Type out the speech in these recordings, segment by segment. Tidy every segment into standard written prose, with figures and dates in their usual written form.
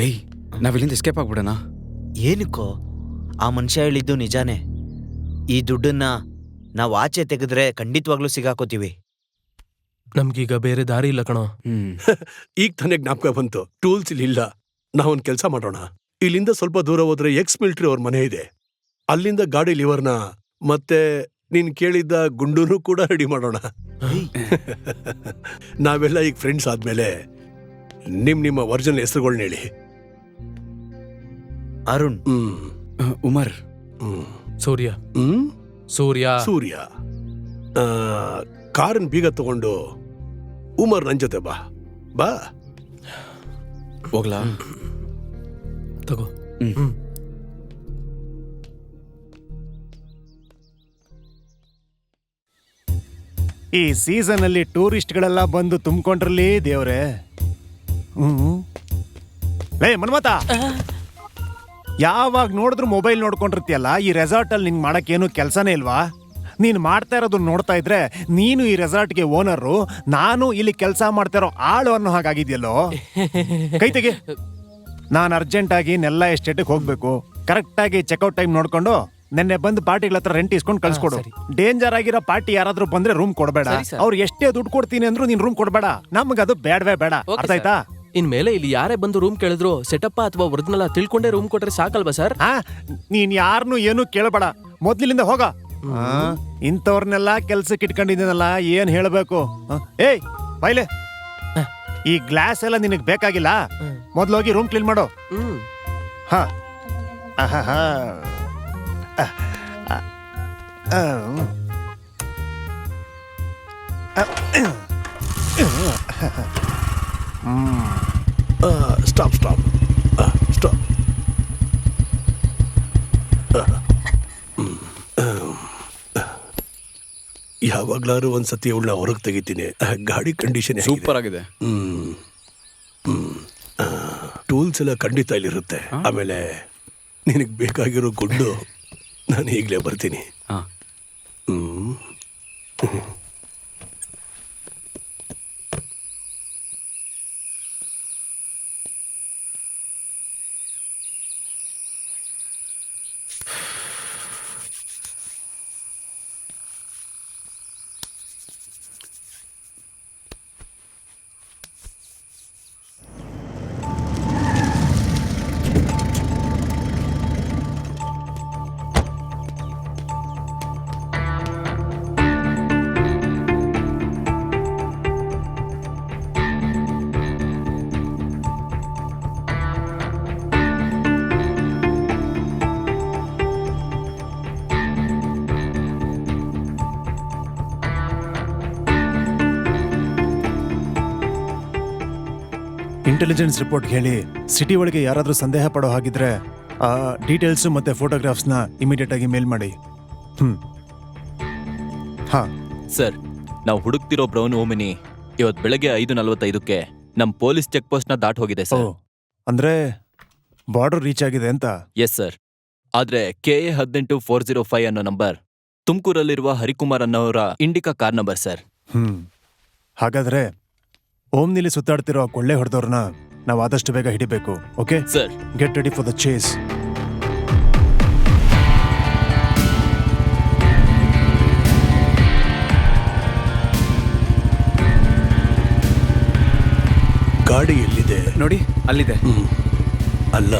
ಏಯ್, ನಾವಿಲ್ಲಿಂದ ಎಸ್ಕೇಪ್ ಆಗ್ಬಿಡೋಣ. ಏನಕ್ಕೋ? ಆ ಮನುಷ್ಯ ಹೇಳಿದ್ದು ನಿಜಾನೇ. ಈ ದುಡ್ಡನ್ನ ನಾವು ಆಚೆ ತೆಗೆದ್ರೆ ಖಂಡಿತವಾಗ್ಲೂ ಸಿಗಾಕೋತೀವಿ. ನಮ್ಗೀಗ ಬೇರೆ ದಾರಿ ಇಲ್ಲ ಕಣೋ. ಈಗ ತಾನೇ ಜ್ಞಾಪಕ ಬಂತು, ಟೂಲ್ಸ್ ಇಲ್ಲಿ ಇಲ್ಲ. ನಾವೊಂದ್ ಕೆಲಸ ಮಾಡೋಣ. ಇಲ್ಲಿಂದ ಸ್ವಲ್ಪ ದೂರ ಹೋದ್ರೆ ಎಕ್ಸ್ ಮಿಲಿಟರಿ ಅವ್ರ ಮನೆ ಇದೆ. ಅಲ್ಲಿಂದ ಗಾಡಿ ಲಿವರ್ನ ಮತ್ತೆ ನೀನ್ ಕೇಳಿದ್ದ ಗುಂಡೂನು ಕೂಡ ರೆಡಿ ಮಾಡೋಣ. ನಾವೆಲ್ಲ ಈಗ ಫ್ರೆಂಡ್ಸ್ ಆದ್ಮೇಲೆ ನಿಮ್ಮ ಒರಿಜಿನಲ್ ಹೆಸರುಗಳನ್ನ ಹೇಳಿ. ಅರುಣ್, ಉಮರ್, ಸೂರ್ಯ. ಸೂರ್ಯ. ಕಾರನ್ ಬೀಗ ತಗೊಂಡು ಉಮರ್ ನನ್ ಜೊತೆ ಬಾ. ಹೋಗ್ಲಾ? ತಗೋ. ಈ ಸೀಸನ್ ಅಲ್ಲಿ ಟೂರಿಸ್ಟ್ಗಳೆಲ್ಲ ಬಂದು ತುಂಬಿಕೊಂಡ್ರಲ್ಲಿ ದೇವ್ರೆ. ಲೇ ಮನ್ಮತ, ಯಾವಾಗ ನೋಡಿದ್ರು ಮೊಬೈಲ್ ನೋಡ್ಕೊಂಡಿರ್ತೀಯಲ್ಲ, ಈ ರೆಸಾರ್ಟ್ ಅಲ್ಲಿ ನಿಂಗೆ ಮಾಡಕ್ಕೇನು ಕೆಲಸನೇ ಇಲ್ವಾ? ನೀನು ಮಾಡ್ತಾ ಇರೋದನ್ನ ನೋಡ್ತಾ ಇದ್ರೆ ನೀನು ಈ ರೆಸಾರ್ಟ್ಗೆ ಓನರು, ನಾನು ಇಲ್ಲಿ ಕೆಲಸ ಮಾಡ್ತಾ ಇರೋ ಆಳು ಅನ್ನೋ ಹಾಗಾಗಿದ್ಯಲ್ಲೋ. ಕೈ ತೆಗಿ. ನಾನು ಅರ್ಜೆಂಟಾಗಿ ನೆಲ್ಲ ಎಸ್ಟೇಟಿಗೆ ಹೋಗ್ಬೇಕು. ಕರೆಕ್ಟಾಗಿ ಚೆಕ್ಔಟ್ ಟೈಮ್ ನೋಡ್ಕೊಂಡು ನೆನ್ನೆ ಬಂದು ಪಾರ್ಟಿಗಳ ಹತ್ರ ರೆಂಟ್ ಇಸ್ಕೊಂಡು ಕಳ್ಸ್ಕೊಡು. ಡೇಂಜರ್ ಆಗಿರೋ ಪಾರ್ಟಿ ಯಾರಾದ್ರೂ ಬಂದ್ರೆ ರೂಮ್ ಕೊಡಬೇಡ. ಅವ್ರು ಎಷ್ಟೇ ದುಡ್ಡು ಕೊಡ್ತೀನಿ ಅಂದ್ರೂ ನೀನ್ ರೂಮ್ ಕೊಡಬೇಡ. ನಮ್ಗದು ಬೇಡವೇ ಬೇಡ. ಅರ್ಥ ಆಯ್ತಾ? ಇನ್ಮೇಲೆ ಇಲ್ಲಿ ಯಾರೇ ಬಂದು ರೂಮ್ ಕೇಳಿದ್ರು ಸೆಟಪ್ ಅಥವಾ ಒರಿಜಿನಲ್ ತಿಳ್ಕೊಂಡೇ ರೂಮ್ ಕೊಟ್ರೆ ಸಾಕಲ್ವಾ ಸರ್? ನೀನ್ ಯಾರನ್ನು ಏನು ಕೇಳಬೇಡ, ಮೊದ್ಲಿಂದ ಹೋಗ. ಇಂಥವ್ರನ್ನೆಲ್ಲ ಕೆಲ್ಸಕ್ಕೆ ಇಟ್ಕೊಂಡಿದ್ದೀನಲ್ಲ, ಏನ್ ಹೇಳ್ಬೇಕು? ಏಯ್ ಬೈಲೆ, ಈ ಗ್ಲಾಸ್ ಎಲ್ಲ ನಿನಗ್ ಬೇಕಾಗಿಲ್ಲ. ಮೊದ್ಲೋಗಿ ರೂಮ್ ಕ್ಲೀನ್ ಮಾಡು. ಹಾ ಸ್ಟಾಪ್. ಯಾವಾಗ್ಲಾರು ಒಂದ್ಸತಿ ಅವಳನ್ನ ಹೊರಗೆ ತೆಗಿತೀನಿ. ಗಾಡಿ ಕಂಡೀಷನ್ ಸೂಪರ್ ಆಗಿದೆ. ಟೂಲ್ಸ್ ಎಲ್ಲ ಖಂಡಿತ ಇಲ್ಲಿರುತ್ತೆ. ಆಮೇಲೆ ನಿನಗೆ ಬೇಕಾಗಿರೋ ಗುಡ್ಡು ನಾನು ಈಗಲೇ ಬರ್ತೀನಿ. ಇಂಟೆಲಿಜೆನ್ಸ್ ರಿಪೋರ್ಟ್ ಹೇಳಿ ಸಿಟಿ ಒಳಗೆ ಯಾರಾದ್ರೂ ಸಂದೇಹ ಪಡೋ ಹಾಗಿದ್ರೆ ಆ ಡೀಟೇಲ್ಸ್ ಮತ್ತೆ ಫೋಟೋಗ್ರಾಫ್ಸ್ನ ಇಮಿಡಿಯೇಟ್ ಆಗಿ ಮೇಲ್ ಮಾಡಿ. ಹಾ ಸರ್, ನಾವು ಹುಡುಕ್ತಿರೋ ಬ್ರೌನ್ ಓಮಿನಿ ಇವತ್ತು ಬೆಳಗ್ಗೆ 5:45ಕ್ಕೆ ನಮ್ಮ ಪೊಲೀಸ್ ಚೆಕ್ ಪೋಸ್ಟ್ ನ ದಾಟ್ ಹೋಗಿದೆ ಸರ್. ಅಂದ್ರೆ ಬಾರ್ಡರ್ ರೀಚ್ ಆಗಿದೆ ಅಂತ? Yes sir. ಆದ್ರೆ KA 18405 ಅನ್ನೋ ನಂಬರ್ ತುಮಕೂರಲ್ಲಿರುವ ಹರಿಕುಮಾರ್ ಅನ್ನೋರ ಇಂಡಿಕಾ ಕಾರ್ ನಂಬರ್ ಸರ್. ಹಾಗಾದ್ರೆ ಓಮ್ನಿಲಿ ಸುತ್ತಾಡ್ತಿರೋ ಕೊಳ್ಳೆ ಹೊಡೆದವ್ರನ್ನ ನಾವು ಆದಷ್ಟು ಬೇಗ ಹಿಡಿಬೇಕು. Okay sir. Get ready for the chase. ಗಾಡಿ ಎಲ್ಲಿದೆ ನೋಡಿ, ಅಲ್ಲಿದೆ. ಅಲ್ಲ,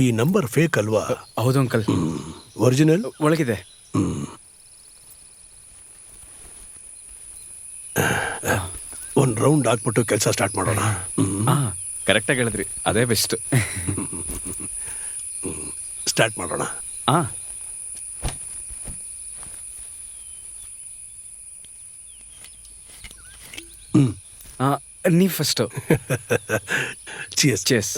ಈ ನಂಬರ್ ಫೇಕ್ ಅಲ್ವಾ? ಹೌದು ಅಂಕಲ್. ಒರಿಜಿನಲ್ ಒಳಗಿದೆ. ಒಂದ್ ರೌಂಡ್ ಹಾಕ್ಬಿಟ್ಟು ಕೆಲಸ ಸ್ಟಾರ್ಟ್ ಮಾಡೋಣ. ಕರೆಕ್ಟಾಗಿ ಹೇಳಿದ್ರಿ, ಅದೇ ಬೆಸ್ಟ್. ಸ್ಟಾರ್ಟ್ ಮಾಡೋಣ. ನೀವು ಫಸ್ಟ್. ಚೀಸ್. ಚೇಸ್.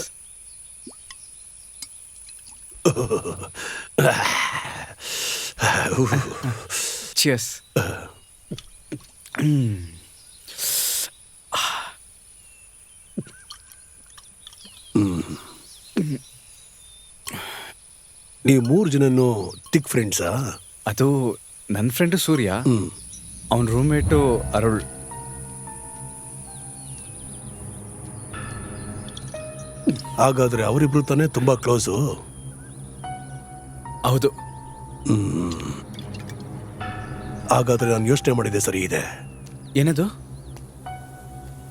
Cheers. ನೀವು 3 ಜನನು ತಿಕ್ ಫ್ರೆಂಡ್ಸಾ? ಅದು ನನ್ನ ಫ್ರೆಂಡು ಸೂರ್ಯ, ಹ್ಮ್. ಅವನ ರೂಮ್ಮೇಟು ಅರುಳ್. ಹಾಗಾದ್ರೆ ಅವರಿಬ್ರು ತಾನೇ ತುಂಬಾ ಕ್ಲೋಸು. ಹೌದು. ಹಾಗಾದ್ರೆ ನಾನು ಯೋಚನೆ ಮಾಡಿದೆ ಸರಿ ಇದೆ. ಏನದು?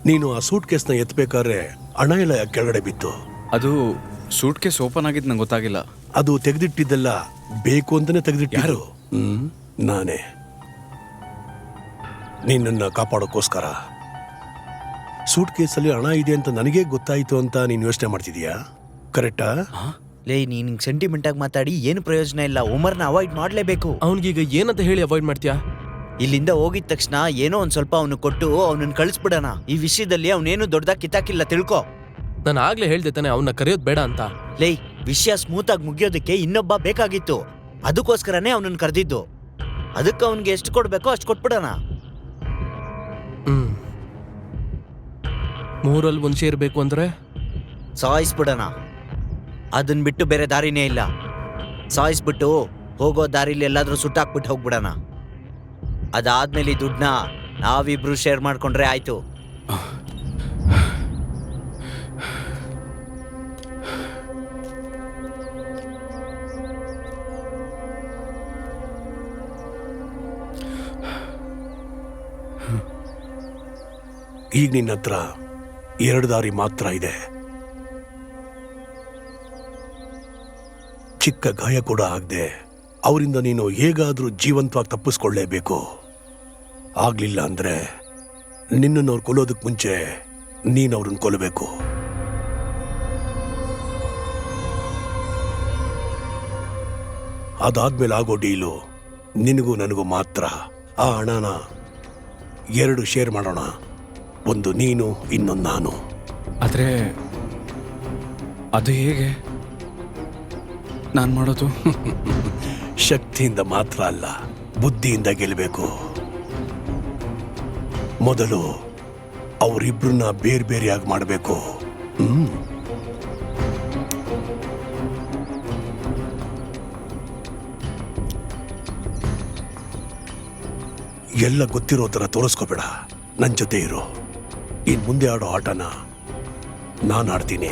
ನೀನು ಆ ಸೂಟ್ ಕೇಸ್ನ ಎತ್ತಬೇಕಾದ್ರೆ ಹಣ ಎಲ್ಲ ಯಾಕೆ ಕೆಳಗಡೆ ಬಿತ್ತು? ಅದು ಸೂಟ್ ಕೇಸ್ ಓಪನ್ ಆಗಿದ್ದು ನಂಗೆ ಗೊತ್ತಾಗಿಲ್ಲ. ಅದು ತೆಗೆದಿಟ್ಟಿದ್ದೆಲ್ಲ ಬೇಕು ಅಂತಾನೆ ತೆಗೆದಿಟ್ಟಿರು. ನಾನೇ ನಿನ್ನನ್ನ ಕಾಪಾಡೋಕ್ಕೋಸ್ಕರ. ಸೂಟ್ ಕೇಸಲ್ಲಿ ಹಣ ಇದೆ ಅಂತ ನನಗೇ ಗೊತ್ತಾಯ್ತು ಅಂತ ನೀನು ಯೋಚನೆ ಮಾಡ್ತಿದೀಯಾ? ಕರೆಕ್ಟಾ? ಲೇ, ನೀನ್ ಸೆಂಟಿಮೆಂಟ್ ಆಗಿ ಮಾತಾಡಿ ಏನು ಪ್ರಯೋಜನ ಇಲ್ಲ. ಉಮರ್ನ ಅವಾಯ್ಡ್ ಮಾಡ್ಲೇಬೇಕು. ಅವನಿಗೀಗ ಏನಂತ ಹೇಳಿ ಅವಾಯ್ಡ್ ಮಾಡ್ತೀಯಾ? ಇಲ್ಲಿಂದ ಹೋಗಿದ ತಕ್ಷಣ ಏನೋ ಒಂದ್ ಸ್ವಲ್ಪ ಅವನು ಕೊಟ್ಟು ಅವನನ್ನ ಕಳಿಸ್ಬಿಡೋಣ. ಈ ವಿಷಯದಲ್ಲಿ ಅವನೇನು ದೊಡ್ಡದಾಗಿ ಕಿತ್ತಾಕಿಲ್ಲ, ತಿಳ್ಕೊ. ನಾನು ಆಗ್ಲೇ ಹೇಳ್ದೆ ತಾನೆ ಅವನ್ನ ಕರೆಯೋದ್ ಬೇಡ ಅಂತ. ಲೇ, ವಿಷಯ ಸ್ಮೂತ್ ಆಗಿ ಮುಗಿಯೋದಕ್ಕೆ ಇನ್ನೊಬ್ಬ ಬೇಕಾಗಿತ್ತು. ಅದಕ್ಕೋಸ್ಕರನೇ ಅವನನ್ನ ಕರೆದಿದ್ದು. ಅದಕ್ಕೆ ಅವನ್ಗೆ ಎಷ್ಟು ಕೊಡ್ಬೇಕೋ ಅಷ್ಟು ಕೊಟ್ಬಿಡೋಣ. 3ರಲ್ಲಿ 1 ಶೇರ್ ಬೇಕು ಅಂದ್ರೆ ಸಾಯಿಸ್ಬಿಡೋಣ. ಅದನ್ನ ಬಿಟ್ಟು ಬೇರೆ ದಾರಿನೇ ಇಲ್ಲ. ಸಾಯಿಸ್ಬಿಟ್ಟು ಹೋಗೋ ದಾರಿಲಿ ಎಲ್ಲಾದ್ರೂ ಸುಟ್ಟಾಕ್ಬಿಟ್ಟು ಹೋಗ್ಬಿಡೋಣ. ಅದಾದ್ಮೇಲೆ ಈ ದುಡ್ಡನ್ನ ನಾವಿಬ್ರು ಶೇರ್ ಮಾಡ್ಕೊಂಡ್ರೆ ಆಯ್ತು. ಈಗ ನಿನ್ನ ಹತ್ರ 2 ದಾರಿ ಮಾತ್ರ ಇದೆ. ಚಿಕ್ಕ ಗಾಯ ಕೂಡ ಆಗದೆ ಅವರಿಂದ ನೀನು ಹೇಗಾದ್ರೂ ಜೀವಂತವಾಗಿ ತಪ್ಪಿಸ್ಕೊಳ್ಳೇಬೇಕು. ಆಗ್ಲಿಲ್ಲ ಅಂದ್ರೆ ನಿನ್ನನ್ನು ಅವ್ರು ಕೊಲ್ಲೋದಕ್ಕೆ ಮುಂಚೆ ನೀನು ಅವ್ರನ್ನ ಕೊಲ್ಲಬೇಕು. ಅದಾದ್ಮೇಲೆ ಆಗೋ ಡೀಲು ನಿನಗೂ ನನಗೂ ಮಾತ್ರ. ಆ ಹಣನ 2 ಶೇರ್ ಮಾಡೋಣ. ಒಂದು ನೀನು, ಇನ್ನೊಂದು ನಾನು. ಆದರೆ ಅದು ಹೇಗೆ ನಾನು ಮಾಡೋದು? ಶಕ್ತಿಯಿಂದ ಮಾತ್ರ ಅಲ್ಲ, ಬುದ್ಧಿಯಿಂದ ಗೆಲ್ಲಬೇಕು. ಮೊದಲು ಅವರಿಬ್ರನ್ನ ಬೇರೆ ಬೇರೆಯಾಗಿ ಮಾಡಬೇಕು. ಎಲ್ಲ ಗೊತ್ತಿರೋ ಥರ ತೋರಿಸ್ಕೋಬೇಡ. ನನ್ನ ಜೊತೆ ಇರು. ಇನ್ ಮುಂದೆ ಆಡೋ ಆಟನ ನಾನು ಆಡ್ತೀನಿ.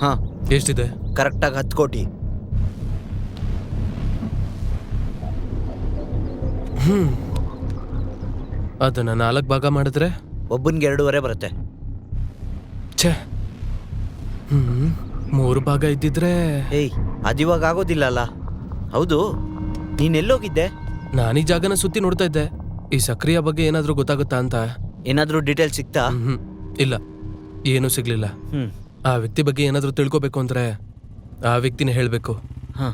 ಹಾ, ಎಷ್ಟಿದೆ? ಕರೆಕ್ಟಾಗಿ 10 ಕೋಟಿ. ಅದನ್ನ 4 ಭಾಗ ಮಾಡಿದ್ರೆ ಒಬ್ಬನ್ಗೆ 2.5 ಬರುತ್ತೆ. ಛೇ, 3 ಭಾಗ ಇದ್ದಿದ್ರೆ. ಏಯ್, ಅದಿವಾಗ ಆಗೋದಿಲ್ಲ ಅಲ್ಲ. ಹೌದು, ನೀನೆಲ್ಲೋಗಿದ್ದೆ? ನಾನು ಈ ಜಾಗನ ಸುತ್ತಿ ನೋಡ್ತಾ ಇದ್ದೆ. ಈ ಸಕ್ರಿಯ ಬಗ್ಗೆ ಏನಾದ್ರೂ ಗೊತ್ತಾಗುತ್ತಾ ಅಂತ. ಏನಾದ್ರೂ ಡೀಟೇಲ್ ಸಿಕ್ತಾ? ಇಲ್ಲ, ಏನೂ ಸಿಗ್ಲಿಲ್ಲ. ಆ ವ್ಯಕ್ತಿ ಬಗ್ಗೆ ಏನಾದ್ರೂ ತಿಳ್ಕೊಬೇಕು ಅಂದ್ರೆ ಆ ವ್ಯಕ್ತಿನೇ ಹೇಳ್ಬೇಕು. ಹಾ,